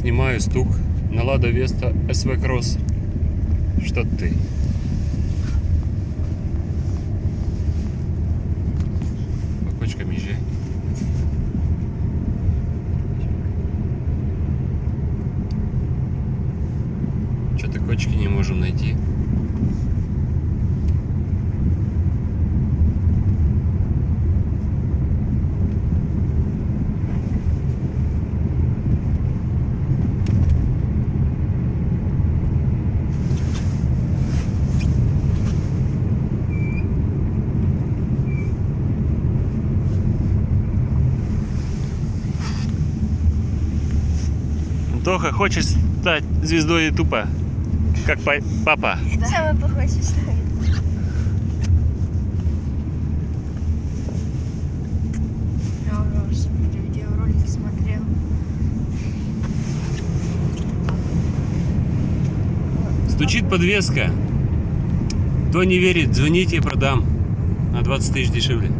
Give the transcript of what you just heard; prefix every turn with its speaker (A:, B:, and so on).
A: снимаю стук на Lada Vesta SV Cross. Что ты? По кочкам езжай. Что-то кочки не можем найти. Тоха, хочешь стать звездой ютуба, как папа?
B: Да. Самый похожий человек. Я уже видеоролик смотрел.
A: Стучит подвеска. Кто не верит, звоните, продам. На 20 тысяч дешевле.